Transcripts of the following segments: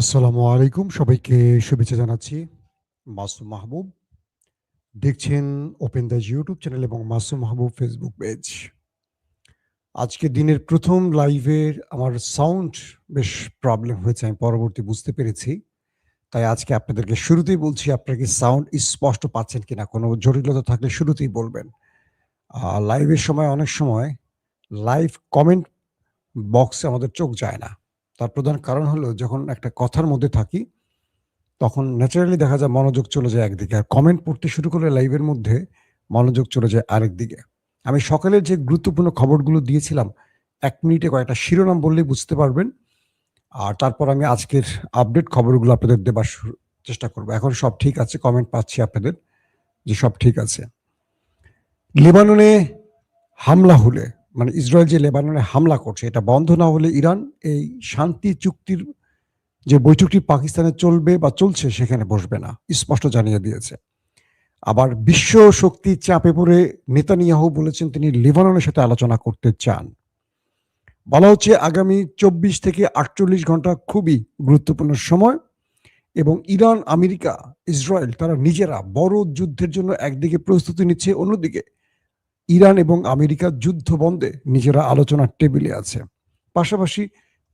আসসালামু আলাইকুম। সবাইকে শুভেচ্ছা জানাচ্ছি। মাসুম মাহবুব। দেখছেন ওপেন দ্য ইউটিউব চ্যানেল এবং মাসুম মাহবুব ফেসবুক পেজ। আজকে দিনের ১ম লাইভের আমার সাউন্ড বেশ প্রবলেম হয়েছে। আমি পরবর্তী বুঝতে পেরেছি। তাই আজকে আপনাদেরকে শুরুতেই বলছি, আপনারা কি সাউন্ড স্পষ্ট পাচ্ছেন কিনা? কোনো জটিলতা থাকলে শুরুতেই বলবেন। লাইভের সময় অনেক সময় লাইভ কমেন্ট বক্সে আমাদের চোখ যায় না। তার প্রধান কারণ হলো, যখন একটা কথার মধ্যে থাকি তখন ন্যাচারালি দেখা যায় মনোযোগ চলে যায় একদিকে। আর কমেন্ট পড়তে শুরু করলে লাইভের মধ্যে মনোযোগ চলে যায় আরেকদিকে। আমি সকালের যে গুরুত্বপূর্ণ খবরগুলো দিয়েছিলাম, ১ মিনিটে কয়েকটা শিরোনাম বললেই বুঝতে পারবেন। আর তারপর আমি আজকের আপডেট খবরগুলো আপনাদের দেবার চেষ্টা করব। এখন সব ঠিক আছে, কমেন্ট পাচ্ছি আপনাদের যে সব ঠিক আছে। লেবাননে হামলা হলে, মানে ইসরায়েল যে লেবাননে হামলা করছে, এটা বন্ধ না হলে ইরান এই শান্তি চুক্তির যে বৈঠকটি পাকিস্তানে চলবে বা চলছে সেখানে বসবে না, স্পষ্ট জানিয়ে দিয়েছে। আবার বিশ্ব শক্তির চাপে পড়ে নেতানিয়াহু বলেছেন তিনি লেবাননের সাথে আলোচনা করতে চান। বলা হচ্ছে আগামী ২৪ থেকে ৪৮ ঘন্টা খুবই গুরুত্বপূর্ণ সময়, এবং ইরান, আমেরিকা, ইসরায়েল তারা নিজেরা বড় যুদ্ধের জন্য একদিকে প্রস্তুতি নিচ্ছে, অন্যদিকে ইরান এবং আমেরিকা যুদ্ধ বন্ধে নিজেরা আলোচনার টেবিলে আছে। পাশাপাশি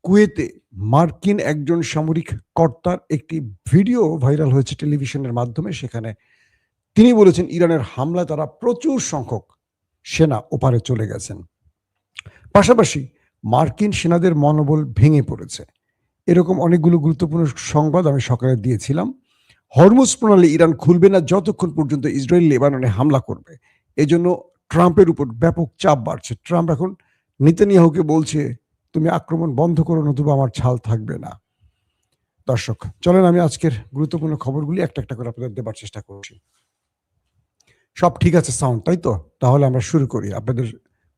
কুয়েতে মার্কিন একজন সামরিক কর্তার একটি ভিডিও ভাইরাল হয়েছে টেলিভিশনের মাধ্যমে। সেখানে তিনি বলেছেন ইরানের হামলায় তারা প্রচুর সংখ্যক সেনা ওপারে চলে গেছেন। পাশাপাশি মার্কিন সেনাদের মনোবল ভেঙে পড়েছে। এরকম অনেকগুলো গুরুত্বপূর্ণ সংবাদ আমি সকালে দিয়েছিলাম। হরমুজ প্রণালী ইরান খুলবে না যতক্ষণ পর্যন্ত ইসরায়েল লেবাননে হামলা করবে। এজন্য ট্রাম্পের উপর ব্যাপক চাপ বাড়ছে। ট্রাম্প এখন নেতানিয়াহুকে বলছে, তুমি আক্রমণ বন্ধ করো, নতুবা আমার ছাল থাকবে না। দর্শক, চলেন আমি আজকের গুরুত্বপূর্ণ খবরগুলি একটা একটা করে আপনাদের দেবার চেষ্টা করছি। সব ঠিক আছে সাউন্ড, তাই তো? তাহলে আমরা শুরু করি। আপনাদের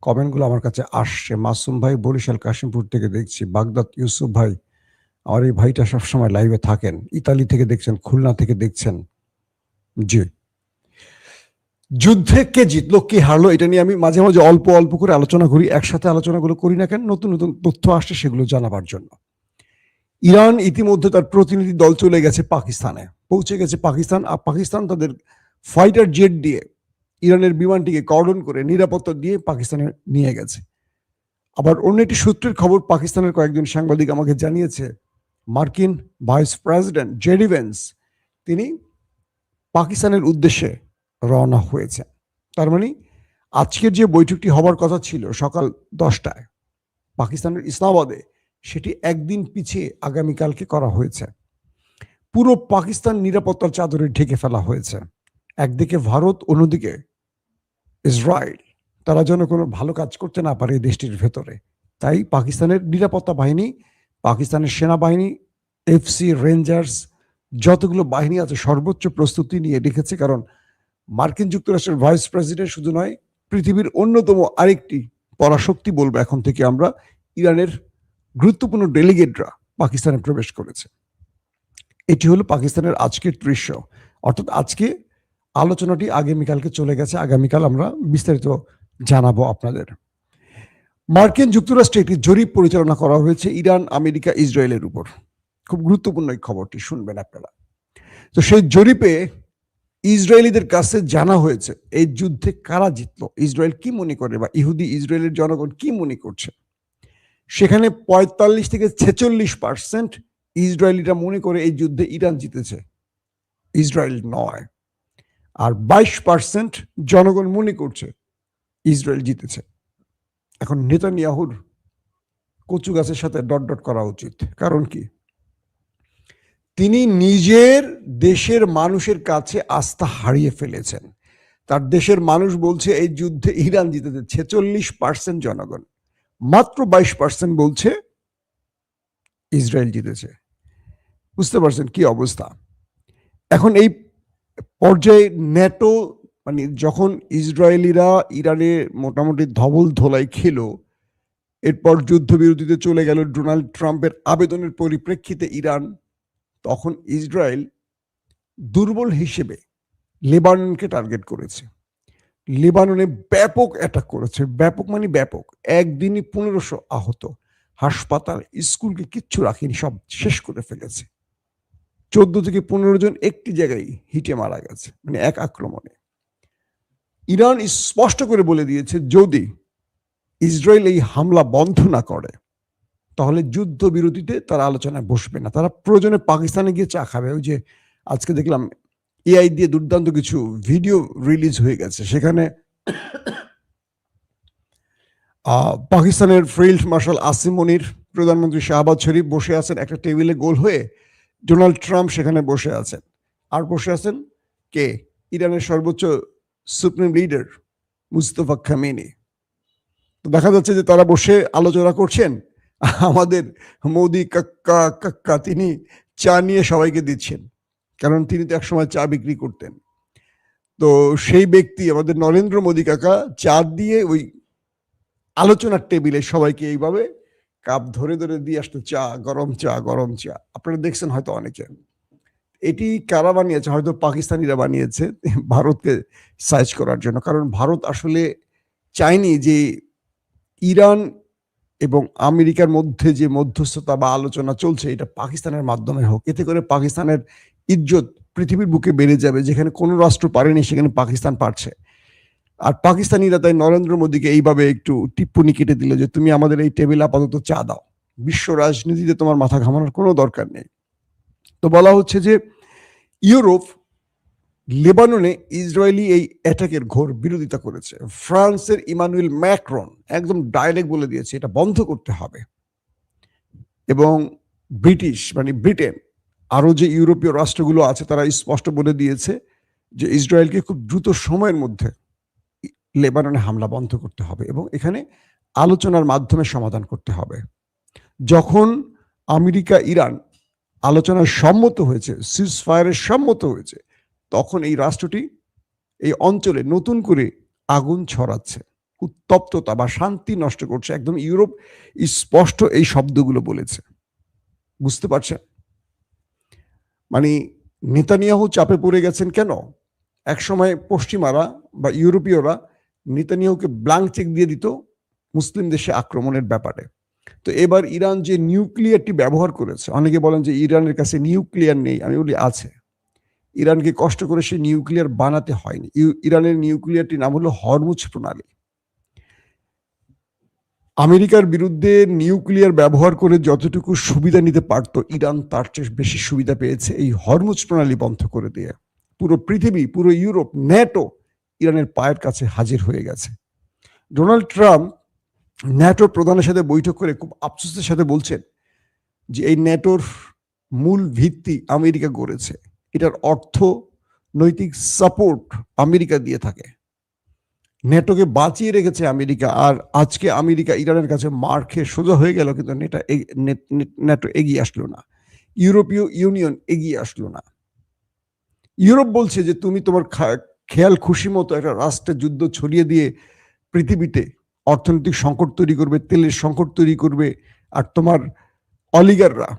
কমেন্টগুলো আমার কাছে আসছে। মাসুম ভাই বরিশাল কাশিমপুর থেকে দেখছি। বাগদাদ ইউসুফ ভাই, আমার এই ভাইটা সবসময় লাইভে থাকেন। ইতালি থেকে দেখছেন, খুলনা থেকে দেখছেন। জি। যুদ্ধে কে জিতলো কে হারলো এটা নিয়ে আমি মাঝে মাঝে অল্প অল্প করে আলোচনা করি। একসাথে আলোচনাগুলো করি না কেন? নতুন নতুন তথ্য আসছে, সেগুলো জানাবার জন্য। ইরান ইতিমধ্যে তার প্রতিনিধি দল চলে গেছে পাকিস্তানে, পৌঁছে গেছে পাকিস্তান। আর পাকিস্তান তাদের ফাইটার জেট দিয়ে ইরানের বিমানটিকে কর্ডন করে নিরাপত্তা দিয়ে পাকিস্তানে নিয়ে গেছে। আবার অন্য একটি সূত্রের খবর, পাকিস্তানের কয়েকজন সাংবাদিক আমাকে জানিয়েছে মার্কিন ভাইস প্রেসিডেন্ট জেডি ভেন্স তিনি পাকিস্তানের উদ্দেশ্যে রওনা হয়েছে। তার মানে আজকের যে বৈঠকটি হবার কথা ছিল সকাল 10টায় পাকিস্তানের ইসলামাবাদে, সেটি একদিন পিছিয়ে আগামীকালকে করা হয়েছে। পুরো পাকিস্তান নিরাপত্তার চাদরে ঢেকে ফেলা হয়েছে। একদিকে ভারত, অন্যদিকে ইসরায়েল, তারা যেন কোনো ভালো কাজ করতে না পারে এই দেশটির ভেতরে। তাই পাকিস্তানের নিরাপত্তা বাহিনী, পাকিস্তানের সেনাবাহিনী, এফসি, রেঞ্জার্স, যতগুলো বাহিনী আছে সর্বোচ্চ প্রস্তুতি নিয়ে রেখেছে। কারণ মার্কিন যুক্তরাষ্ট্রের ভাইস প্রেসিডেন্ট শুধু নয়, পৃথিবীর অন্যতম আরেকটি পরাশক্তি বলবো এখন থেকে আমরা, ইরানের গুরুত্বপূর্ণ ডেলিগেটরা পাকিস্তানে প্রবেশ করেছে। এটি হলো পাকিস্তানের আজকের দৃশ্য। অর্থাৎ আজকে আলোচনাটি আগামীকালকে চলে গেছে। আগামীকাল আমরা বিস্তারিত জানাবো আপনাদের। মার্কিন যুক্তরাষ্ট্রে একটি জরিপ পরিচালনা করা হয়েছে ইরান, আমেরিকা, ইসরায়েলের উপর। খুব গুরুত্বপূর্ণ এই খবরটি, শুনবেন আপনারা। তো সেই জরিপে ইসরায়েলিদের কাছে জানা হয়েছে এই যুদ্ধে কারা জিতলো, ইসরায়েল কি মনে করে, বা ইহুদি ইসরায়েলের জনগণ কি মনে করছে। সেখানে ৪৫ থেকে ৪৬% ইসরায়েলিরা মনে করে এই যুদ্ধে ইরান জিতেছে, ইসরায়েল নয়। আর ২২% জনগণ মনে করছে ইসরায়েল জিতেছে। এখন নেতানিয়াহুর কচু গাছের সাথে ডট ডট করা উচিত। কারণ কি? তিনি নিজের দেশের মানুষের কাছে আস্থা হারিয়ে ফেলেছেন। তার দেশের মানুষ বলছে এই যুদ্ধে ইরান জিতেছে, ৪৬% জনগণ। মাত্র ২২% বলছে ইসরায়েল জিতেছে। বুঝতে পারছেন কি অবস্থা? এখন এই পর্যায়ে ন্যাটো, মানে যখন ইসরায়েলিরা ইরানে মোটামুটি ধবল ধোলাই খেলো, এরপর যুদ্ধবিরতিতে চলে গেল ডোনাল্ড ট্রাম্পের আবেদনের পরিপ্রেক্ষিতে ইরান, তখন ইসরায়েল দুর্বল হিসেবে লেবাননকে টার্গেট করেছে। লেবাননে ব্যাপক অ্যাটাক করেছে, ব্যাপক মানে ব্যাপক। একদিনই ১৫০০ আহত, হাসপাতাল, স্কুলকে কিচ্ছু রাখেনি, সব শেষ করে ফেলেছে। 14 থেকে 15 জন একটি জায়গায় হিটে মারা গেছে, মানে এক আক্রমণে। ইরান স্পষ্ট করে বলে দিয়েছে যদি ইসরায়েল এই হামলা বন্ধ না করে তাহলে যুদ্ধবিরতিতে তারা আলোচনায় বসবে না, তারা প্রয়োজনে পাকিস্তানে গিয়ে চা খাবে। ওই যে আজকে দেখলাম এআই দিয়ে দুর্দান্ত কিছু ভিডিও রিলিজ হয়ে গেছে, সেখানে পাকিস্তানের ফিল্ড মার্শাল আসিম মনির, প্রধানমন্ত্রী শাহবাজ শরীফ বসে আছেন একটা টেবিলে গোল হয়ে, ডোনাল্ড ট্রাম্প সেখানে বসে আছেন, আর বসে আছেন কে, ইরানের সর্বোচ্চ সুপ্রিম লিডার মুস্তফা খামেনি। তো দেখা যাচ্ছে যে তারা বসে আলোচনা করছেন, আমাদের মোদি কাক্কা কাক্কা তিনি চা নিয়ে সবাইকে দিচ্ছেন, কারণ তিনি তো একসময় চা বিক্রি করতেন। তো সেই ব্যক্তি আমাদের নরেন্দ্র মোদি কাকা চা দিয়ে ওই আলোচনার টেবিলে সবাইকে এইভাবে কাপ ধরে ধরে দিয়ে আসতো, চা গরম চা গরম চা। আপনারা দেখছেন হয়তো অনেকে। এটি কারা বানিয়েছে? হয়তো পাকিস্তানিরা বানিয়েছে ভারতকে সাইজ করার জন্য, কারণ ভারত আসলে চায়নি যে ইরান এবং আমেরিকার মধ্যে যে মধ্যস্থতা বা আলোচনা চলছে এটা পাকিস্তানের মাধ্যমে হোক, এতে করে পাকিস্তানের ইজ্জত পৃথিবীর বুকে বেড়ে যাবে। যেখানে কোনো রাষ্ট্র পারেনি সেখানে পাকিস্তান পারছে। আর পাকিস্তানিরা তাই নরেন্দ্র মোদীকে এইভাবে একটু টিপ্পনি কেটে দিল যে তুমি আমাদের এই টেবিল আপাতত চা দাও, বিশ্ব রাজনীতিতে তোমার মাথা ঘামানোর কোনো দরকার নেই। তো বলা হচ্ছে যে ইউরোপ লেবাননে ইসরায়েলি এই অ্যাটাকের ঘোর বিরোধিতা করেছে। ফ্রান্সের ইমানুয়েল ম্যাক্রন একদম ডাইরেক্ট বলে দিয়েছে এটা বন্ধ করতে হবে, এবং ব্রিটিশ মানে ব্রিটেন আরো যে ইউরোপীয় রাষ্ট্রগুলো আছে তারা স্পষ্ট বলে দিয়েছে যে ইসরায়েলকে খুব দ্রুত সময়ের মধ্যে লেবাননে হামলা বন্ধ করতে হবে এবং এখানে আলোচনার মাধ্যমে সমাধান করতে হবে। যখন আমেরিকা ইরান আলোচনায় সম্মত হয়েছে, সিজ ফায়ারের সম্মত হয়েছে, তখন এই রাষ্ট্রটি এই অঞ্চলে নতুন করে আগুন ছড়াচ্ছে, উত্তপ্ততা বা শান্তি নষ্ট করছে। একদম ইউরোপ স্পষ্ট এই শব্দগুলো বলেছে, বুঝতে পারছেন? মানে নেতানিয়াহু চাপে পড়ে গেছেন কেন? একসময় পশ্চিমারা বা ইউরোপীয়রা নেতানিয়াহুকে ব্ল্যাঙ্ক চেক দিয়ে দিত মুসলিম দেশে আক্রমণের ব্যাপারে। তো এবার ইরান যে নিউক্লিয়ারটি ব্যবহার করেছে, অনেকে বলেন যে ইরানের কাছে নিউক্লিয়ার নেই, আমি বলি আছে। ইরানকে কষ্ট করে সে নিউক্লিয়ার বানাতে হয়নি। ইরানের নিউক্লিয়ারটির নাম হলো হরমুজ প্রণালী। আমেরিকার বিরুদ্ধে নিউক্লিয়ার ব্যবহার করে যতটুকু সুবিধা নিতে পারত ইরান তার চেয়ে বেশি সুবিধা পেয়েছে এই হরমুজ প্রণালী বন্ধ করে দিয়ে। পুরো পৃথিবী, পুরো ইউরোপ, ন্যাটো ইরানের পায়ের কাছে হাজির হয়ে গেছে। ডোনাল্ড ট্রাম্প ন্যাটো প্রধানের সাথে বৈঠক করে খুব আফসোসের সাথে বলছেন যে এই ন্যাটোর মূল ভিত্তি আমেরিকা গড়েছে, এটার অর্থনৈতিক সাপোর্ট আমেরিকা দিয়ে থাকে, ন্যাটোকে বাঁচিয়ে রেখেছে আমেরিকা। আর আজকে আমেরিকা ইরানের কাছে মার খেয়ে সোজা হয়ে গেল, কিন্তু ন্যাটো এগিয়ে আসলো না, ইউরোপীয় ইউনিয়ন এগিয়ে আসলো না। ইউরোপ বলছে যে তুমি তোমার খেয়াল খুশি মতো একটা রাষ্ট্রের যুদ্ধ ছড়িয়ে দিয়ে পৃথিবীতে অর্থনৈতিক সংকট তৈরি করবে, তেলের সংকট তৈরি করবে, আর তোমার অলিগাররা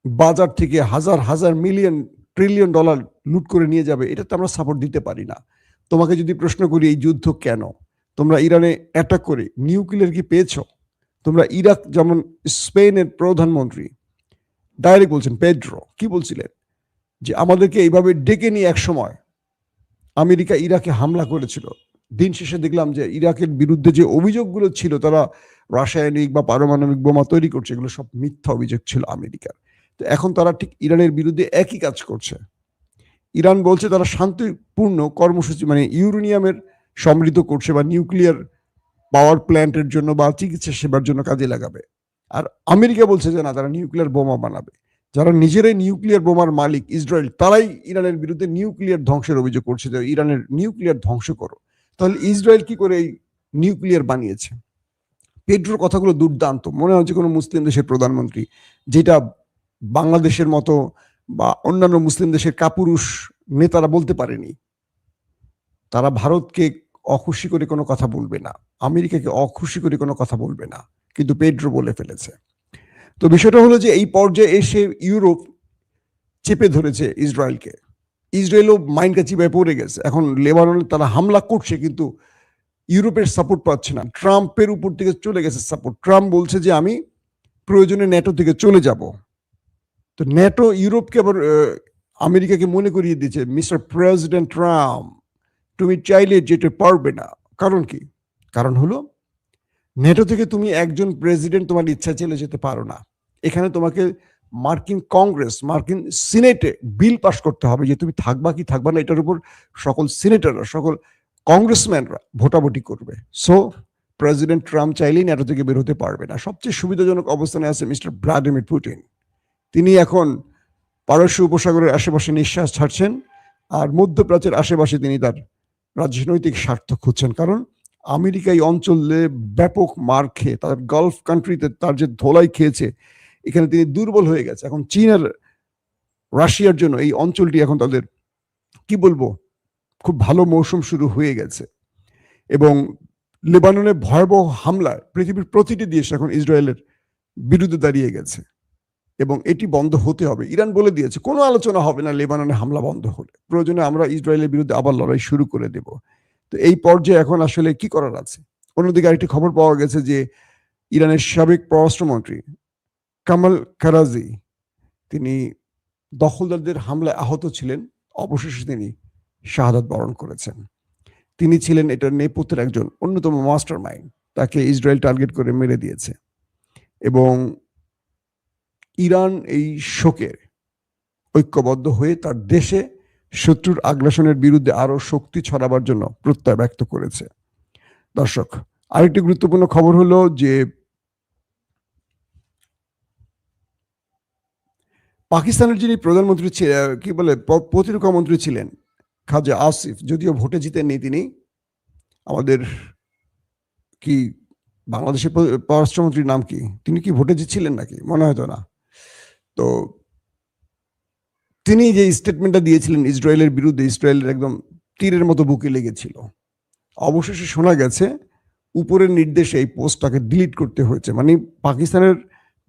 বাজার থেকে হাজার হাজার মিলিয়ন ট্রিলিয়ন ডলার লুট করে নিয়ে যাবে। এটা তো আমরা সাপোর্ট দিতে পারি না। তোমাকে যদি প্রশ্ন করি এই যুদ্ধ কেন, তোমরা ইরানে অ্যাটাক করে নিউক্লিয়ার কি পেয়েছ? তোমরা ইরাক, যেমন স্পেনের প্রধানমন্ত্রী ডাইরেক্ট বলছেন, পেড্রো কি বলছিলেন যে আমাদেরকে এইভাবে ডেকে নিয়ে এক সময় আমেরিকা ইরাকে হামলা করেছিল। দিন শেষে দেখলাম যে ইরাকের বিরুদ্ধে যে অভিযোগগুলো ছিল, তারা রাসায়নিক বা পারমাণবিক বোমা তৈরি করছে, এগুলো সব মিথ্যা অভিযোগ ছিল আমেরিকার। তো এখন তারা ঠিক ইরানের বিরুদ্ধে একই কাজ করছে। ইরান বলছে তারা শান্তিপূর্ণ কর্মসূচি মানে ইউরেনিয়ামের সমৃদ্ধ করছে বা নিউক্লিয়ার পাওয়ার প্ল্যান্টের জন্য বা চিকিৎসা সেবার জন্য কাজে লাগাবে। আর আমেরিকা বলছে যে না, তারা নিউক্লিয়ার বোমা বানাবে। যারা নিজেরাই নিউক্লিয়ার বোমার মালিক ইসরায়েল, তারাই ইরানের বিরুদ্ধে নিউক্লিয়ার ধ্বংসের অভিযোগ করছে যে ইরানের নিউক্লিয়ার ধ্বংস করো। তাহলে ইসরায়েল কি করে এই নিউক্লিয়ার বানিয়েছে? পেড্রোর কথাগুলো দুর্দান্ত, মনে হচ্ছে কোনো মুসলিম দেশের প্রধানমন্ত্রী, যেটা বাংলাদেশের মতো বা অন্যান্য মুসলিম দেশের কাপুরুষ নেতারা বলতে পারেনি। তারা ভারতকে অখুশি করে কোনো কথা বলবে না, আমেরিকাকে অখুশি করে কোনো কথা বলবে না, কিন্তু পেড্রো বলে ফেলেছে। তো বিষয়টা হলো যে এই পর্যায়ে এসে ইউরোপ চেপে ধরেছে ইসরায়েলকে, ইসরায়েলও মাইন্ড চিপায় পড়ে গেছে। এখন লেবাননে তারা হামলা করছে, কিন্তু ইউরোপের সাপোর্ট পাচ্ছে না, ট্রাম্পের উপর থেকে চলে গেছে সাপোর্ট। ট্রাম্প বলছে যে আমি প্রয়োজনে ন্যাটো থেকে চলে যাব, তো ন্যাটো ইউরোপকে আবার আমেরিকাকে মনে করিয়ে দিয়েছে, মিস্টার প্রেসিডেন্ট ট্রাম্প তুমি চাইলে যেতে পারবে না। কারণ কি? কারণ হলো ন্যাটো থেকে তুমি একজন প্রেসিডেন্ট তোমার ইচ্ছা চলে যেতে পারো না। এখানে তোমাকে মার্কিন কংগ্রেস, মার্কিন সিনেটে বিল পাস করতে হবে যে তুমি থাকবা কি থাকবা না, এটার উপর সকল সিনেটররা, সকল কংগ্রেসম্যানরা ভোটাভুটি করবে। সো প্রেসিডেন্ট ট্রাম্প চাইলেই ন্যাটো থেকে বের হতে পারবে না। সবচেয়ে সুবিধাজনক অবস্থানে আছে মিস্টার ভ্লাদিমির পুতিন। তিনি এখন পারস্য উপসাগরের আশেপাশে নিঃশ্বাস ছাড়ছেন, আর মধ্যপ্রাচ্যের আশেপাশে তিনি তার রাজনৈতিক স্বার্থ খুঁজছেন। কারণ আমেরিকা এই অঞ্চলে ব্যাপক মার খেয়ে, তার গালফ কান্ট্রিতে তার যে ধোলাই খেয়েছে, এখানে তিনি দুর্বল হয়ে গেছে। এখন চীন আর রাশিয়ার জন্য এই অঞ্চলটি এখন তাদের কি বলবো, খুব ভালো মৌসুম শুরু হয়ে গেছে। এবং লেবাননে ভয়াবহ হামলায় পৃথিবীর প্রতিটি দেশ এখন ইসরায়েলের বিরুদ্ধে দাঁড়িয়ে গেছে, এবং এটি বন্ধ হতে হবে। ইরান বলে দিয়েছে কোনো আলোচনা হবে না লেবাননে হামলা বন্ধ হলে, প্রয়োজনে আমরা ইসরায়েলের বিরুদ্ধে আবার লড়াই শুরু করে দেব। তো এই পর্যায়ে এখন আসলে কি করার আছে? অন্যদিকে আরেকটি খবর পাওয়া গেছে যে ইরানের সাবেক পররাষ্ট্রমন্ত্রী কামাল কারাজি, তিনি দখলদারদের হামলায় আহত ছিলেন, অবশেষে তিনি শাহাদাত বরণ করেছেন। তিনি ছিলেন এটার নেপথ্যের একজন অন্যতম মাস্টার মাইন্ড। তাকে ইসরায়েল টার্গেট করে মেরে দিয়েছে, এবং ইরান এই শোকে ঐক্যবদ্ধ হয়ে তার দেশে শত্রুর আগ্রাসনের বিরুদ্ধে আরো শক্তি ছড়াবার জন্য প্রত্যয় ব্যক্ত করেছে। দর্শক, আরেকটি গুরুত্বপূর্ণ খবর হলো যে পাকিস্তানের যিনি প্রধানমন্ত্রী কি বলে প্রতিরক্ষা মন্ত্রী ছিলেন খাজা আসিফ, যদিও ভোটে জিতেননি তিনি, আমাদের কি বাংলাদেশের পররাষ্ট্রমন্ত্রীর নাম কি, তিনি কি ভোটে জিতছিলেন নাকি, মনে হয়তো না। তো তিনি যে স্টেটমেন্টটা দিয়েছিলেন ইসরায়েলের বিরুদ্ধে, ইসরায়েলের একদম তীরের মতো বুকে লেগেছিল। অবশেষে শোনা গেছে উপরের নির্দেশে এই পোস্টটাকে ডিলিট করতে হয়েছে। মানে পাকিস্তানের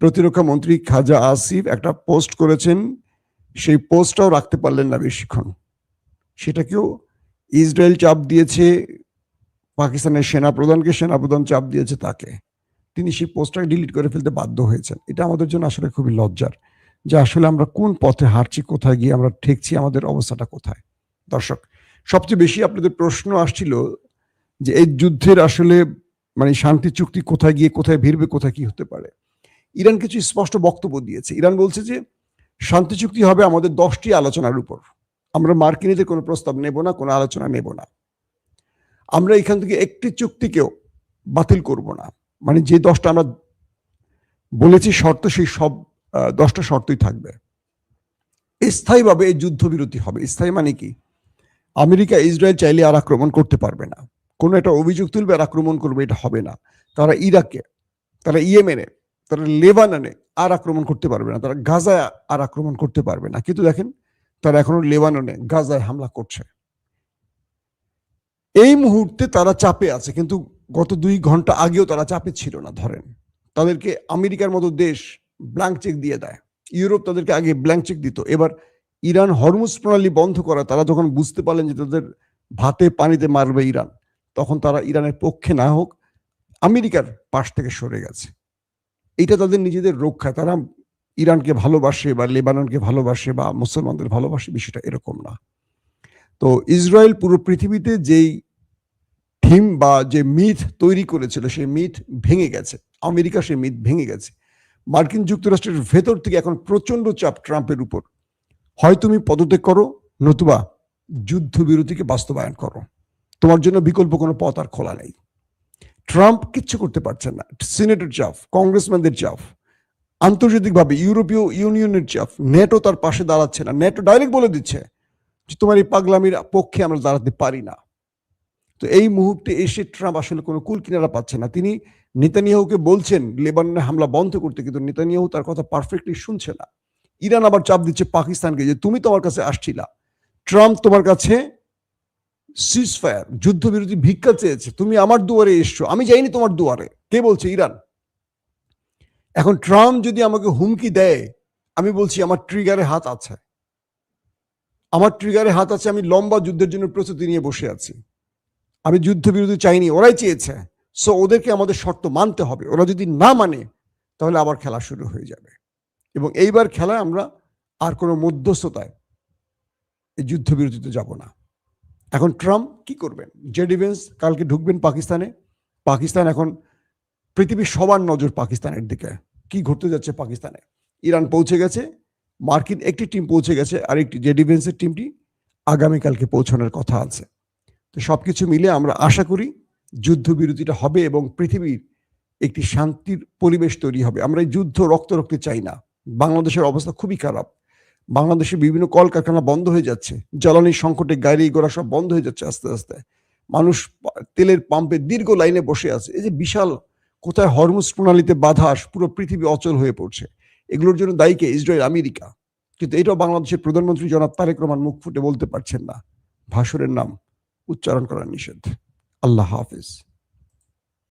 প্রতিরক্ষা মন্ত্রী খাজা আসিফ একটা পোস্ট করেছেন, সেই পোস্টটাও রাখতে পারলেন না বেশিক্ষণ। সেটাকেও ইসরায়েল চাপ দিয়েছে পাকিস্তানের সেনাপ্রধানকে, সেনাপ্রধান চাপ দিয়েছে তাকে, তিনি সেই পোস্টটাকে ডিলিট করে ফেলতে বাধ্য হয়েছেন। এটা আমাদের জন্য আসলে খুবই লজ্জার, যে আসলে আমরা কোন পথে হাঁটছি, কোথায় গিয়ে আমরা ঠেকছি, আমাদের অবস্থাটা কোথায়। দর্শক, সবচেয়ে বেশি আপনাদের প্রশ্ন আসছিল যে এই যুদ্ধের আসলে মানে শান্তি চুক্তি কোথায় গিয়ে কোথায় ভিড়বে, কোথায় কি হতে পারে। ইরান কিছু স্পষ্ট বক্তব্য দিয়েছে। ইরান বলছে যে শান্তি চুক্তি হবে আমাদের 10টি আলোচনার উপর, আমরা মার্কিনীদের কোনো প্রস্তাব নেব না, কোনো আলোচনা নেব না, আমরা এখান থেকে একটি চুক্তিকেও বাতিল করব না। মানে যে 10টা আমরা বলেছি শর্ত, সেই সব 10টা শর্তই থাকবে। স্থায়ীভাবে এই যুদ্ধবিরতি হবে। স্থায়ী মানে কি? আমেরিকা ইসরায়েল চাইলে আর আক্রমণ করতে পারবে না, কোনো একটা অভিযোগ তুলবে আর আক্রমণ করবে, এটা হবে না। তারা ইরাকে, তারা ইয়েমেনে, তারা লেবাননে আর আক্রমণ করতে পারবে না, তারা গাজায় আর আক্রমণ করতে পারবে না। কিন্তু দেখেন, তারা এখনো লেবাননে, গাজায় হামলা করছে। এই মুহূর্তে তারা চাপে আছে, কিন্তু গত 2 ঘন্টা আগেও তারা চাপে ছিল না। ধরেন তাদেরকে আমেরিকার মতো দেশ ব্ল্যাঙ্ক চেক দিয়ে দেয়, ইউরোপ তাদেরকে আগে ব্ল্যাঙ্ক চেক দিত। এবার ইরান হরমুজ প্রণালী বন্ধ করা, তারা যখন বুঝতে পারলেন যে তাদের ভাতে পানিতে মারবে ইরান, তখন তারা ইরানের পক্ষে না হোক আমেরিকার পাশ থেকে সরে গেছে। এটা তাদের নিজেদের রক্ষা। তারা ইরানকে ভালোবাসে বা লেবাননকে ভালোবাসে বা মুসলমানদের ভালোবাসে, বিষয়টা এরকম না। তো ইসরায়েল পুরো পৃথিবীতে যেই থিম বা যে মিথ তৈরি করেছিল, সেই মিথ ভেঙে গেছে। আমেরিকা সেই মিথ ভেঙে গেছে। মার্কিন যুক্তরাষ্ট্রের ভেতর থেকে এখন প্রচন্ড চাপ ট্রাম্পের উপর, হয় তুমি পদত্যাগ করো, নতুবা যুদ্ধবিরতিকে বাস্তবায়ন করো, তোমার জন্য বিকল্প কোনো পথ আর খোলা নেই। ট্রাম্প কিচ্ছু করতে পারছেন না। সিনেটের চাপ, কংগ্রেসম্যানদের চাপ, আন্তর্জাতিকভাবে ইউরোপীয় ইউনিয়নের চাপ, নেটো তার পাশে দাঁড়াচ্ছে না। নেটো ডাইরেক্ট বলে দিচ্ছে যে তোমার এই পাগলামির পক্ষে আমরা দাঁড়াতে পারি না। তো এই মুহূর্তে এসে ট্রাম্প আসলে কোনো কুল কিনারা পাচ্ছে না। তিনি নেতানিয়াহুকে বলছেন লেবাননে হামলা বন্ধ করতে, কিন্তু নেতানিয়াহু তার কথা পারফেক্টলি শুনছে না। ইরান আবার চাপ দিচ্ছে পাকিস্তানকে যে তুমি তো আমার কাছে আসছিলা, ট্রাম্প তোমার কাছে সিজফায়ার, যুদ্ধবিরতি ভিক্ষা চেয়েছে, তুমি আমার দুয়ারে এসছো, আমি যাইনি তোমার দুয়ারে। কে বলছে? ইরান। এখন ট্রাম্প যদি আমাকে হুমকি দেয়, আমি বলছি আমার ট্রিগারে হাত আছে, আমার ট্রিগারে হাত আছে, আমি লম্বা যুদ্ধের জন্য প্রস্তুতি নিয়ে বসে আছি। আমি যুদ্ধবিরতি চাইনি, ওরাই চেয়েছে। সো ওদেরকে আমাদের শর্ত মানতে হবে। ওরা যদি না মানে, তাহলে আবার খেলা শুরু হয়ে যাবে। এবং এইবার খেলায় আমরা আর কোনো মধ্যস্থতায় এই যুদ্ধবিরতিতে যাব না। এখন ট্রাম্প কি করবেন? জেডি ভেন্স কালকে ঢুকবেন পাকিস্তানে। পাকিস্তান এখন পৃথিবীর সবার নজর পাকিস্তানের দিকে। কি ঘটতে যাচ্ছে পাকিস্তানে? ইরান পৌঁছে গেছে, মার্কিন একটি টিম পৌঁছে গেছে, আরেকটি জেডি ভেন্সের টিমটি আগামীকালকে পৌঁছানোর কথা আছে। তো সবকিছু মিলে আমরা আশা করি যুদ্ধবিরতিটা হবে এবং পৃথিবীর একটি শান্তির পরিবেশ তৈরি হবে। আমরা এই যুদ্ধ রক্তে চাই না। বাংলাদেশের অবস্থা খুবই খারাপ। বাংলাদেশে বিভিন্ন কলকারখানা বন্ধ হয়ে যাচ্ছে, জ্বালানি সংকটে গাড়ি ঘোড়া সব বন্ধ হয়ে যাচ্ছে আস্তে আস্তে। মানুষ তেলের পাম্পে দীর্ঘ লাইনে বসে আছে। এই যে বিশাল, কোথায় হরমুজ প্রণালীতে বাধা, পুরো পৃথিবী অচল হয়ে পড়ছে। এগুলোর জন্য দায়ী কে? Israel, America. কিন্তু এটাও বাংলাদেশের প্রধানমন্ত্রী জনাব তারেক রহমান মুখ ফুটে বলতে পারছেন না। ভাষণের নাম উচ্চারণ করা নিষেধ। আল্লাহ হাফিজ।